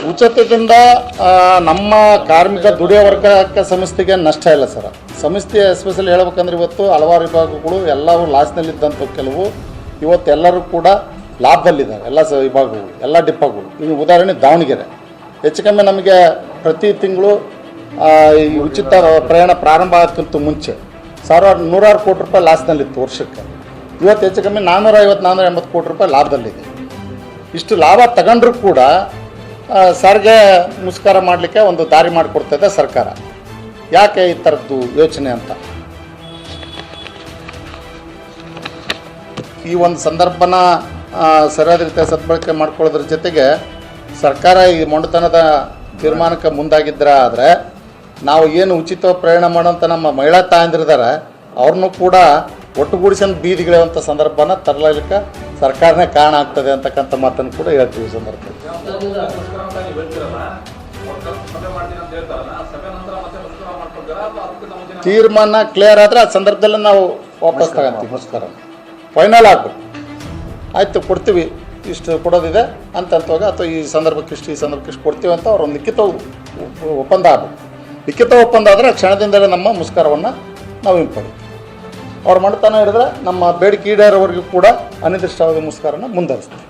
ಉಚಿತದಿಂದ ನಮ್ಮ ಕಾರ್ಮಿಕ ದುಡಿಯೋ ವರ್ಗಕ್ಕೆ ಸಂಸ್ಥೆಗೆ ನಷ್ಟ ಇಲ್ಲ ಸರ್. ಸಂಸ್ಥೆ ಎಸ್ಪೆಷಲಿ ಹೇಳ್ಬೇಕಂದ್ರೆ ಇವತ್ತು ಹಲವಾರು ವಿಭಾಗಗಳು ಎಲ್ಲವೂ ಲಾಸ್ನಲ್ಲಿದ್ದಂಥ ಕೆಲವು ಇವತ್ತು ಎಲ್ಲರೂ ಕೂಡ ಲಾಭದಲ್ಲಿದ್ದಾರೆ. ಎಲ್ಲ ವಿಭಾಗಗಳು, ಎಲ್ಲ ಡಿಪ್ಪಗಳು. ಈಗ ಉದಾಹರಣೆ ದಾವಣಗೆರೆ ಹೆಚ್ಚು ಕಮ್ಮಿ ನಮಗೆ ಪ್ರತಿ ತಿಂಗಳು ಈ ಉಚಿತ ಪ್ರಯಾಣ ಪ್ರಾರಂಭ ಆಗೋಕ್ಕಿಂತ ಮುಂಚೆ 1,100 ಕೋಟಿ ರೂಪಾಯಿ ಲಾಸ್ನಲ್ಲಿತ್ತು ವರ್ಷಕ್ಕೆ. ಇವತ್ತು ಹೆಚ್ಚು ಕಮ್ಮಿ 450-480 ಕೋಟಿ ರೂಪಾಯಿ ಲಾಭದಲ್ಲಿದೆ. ಇಷ್ಟು ಲಾಭ ತಗೊಂಡ್ರೂ ಕೂಡ ಸಾರಿಗೆ ಮುಷ್ಕರ ಮಾಡಲಿಕ್ಕೆ ಒಂದು ದಾರಿ ಮಾಡಿಕೊಡ್ತದೆ ಸರ್ಕಾರ. ಯಾಕೆ ಈ ಥರದ್ದು ಯೋಚನೆ ಅಂತ ಈ ಒಂದು ಸಂದರ್ಭನ ಸರಿಯಾದ ರೀತಿಯ ಸದ್ಬಳಕೆ ಮಾಡ್ಕೊಳ್ಳೋದ್ರ ಜೊತೆಗೆ ಸರ್ಕಾರ ಈ ಮೊಂಡತನದ ತೀರ್ಮಾನಕ್ಕೆ ಮುಂದಾಗಿದ್ದರೆ ಆದರೆ ನಾವು ಏನು ಉಚಿತ ಪ್ರಯಾಣ ಮಾಡೋಂಥ ನಮ್ಮ ಮಹಿಳಾ ತಾಯಂದಿರಿದ್ದಾರೆ ಅವ್ರನ್ನೂ ಕೂಡ ಒಟ್ಟುಗೂಡಿಸಲು ಬೀದಿಗಿಳಿಯುವಂಥ ಸಂದರ್ಭನ ತರಲಿಕ್ಕೆ ಸರ್ಕಾರನೇ ಕಾರಣ ಆಗ್ತದೆ ಅಂತಕ್ಕಂಥ ಮಾತನ್ನು ಕೂಡ ಹೇಳ್ತೀವಿ. ಸಂದರ್ಭದಲ್ಲಿ ತೀರ್ಮಾನ ಕ್ಲಿಯರ್ ಆದರೆ ಆ ಸಂದರ್ಭದಲ್ಲಿ ನಾವು ವಾಪಸ್ ತಗೊಂತೀವಿ. ಮುಷ್ಕರ ಫೈನಲ್ ಆಗಬೇಕು, ಆಯಿತು ಕೊಡ್ತೀವಿ, ಇಷ್ಟು ಕೊಡೋದಿದೆ ಅಂತಂತವಾಗ ಅಥವಾ ಈ ಸಂದರ್ಭಕ್ಕೆ ಇಷ್ಟು ಕೊಡ್ತೀವಿ ಅಂತ ಅವ್ರು ಒಂದು ಲಿಖಿತ ಒಪ್ಪಂದ ಆಗಬೇಕು. ಲಿಖಿತ ಒಪ್ಪಂದ ಆದರೆ ಕ್ಷಣದಿಂದಲೇ ನಮ್ಮ ಮುಷ್ಕರವನ್ನು ನಾವು ಹಿಂಪಡಿತೀವಿ. ಅವ್ರು ಮಾಡ್ತಾನೆ ಹಿಡಿದ್ರೆ ನಮ್ಮ ಬೇಡಿಕೆ ಈಡೇರೋವರೆಗೂ ಕೂಡ ಅನಿರ್ದಿಷ್ಟಾವಧಿ ಮುಷ್ಕರನ ಮುಂದುವರಿಸ್ತೀವಿ.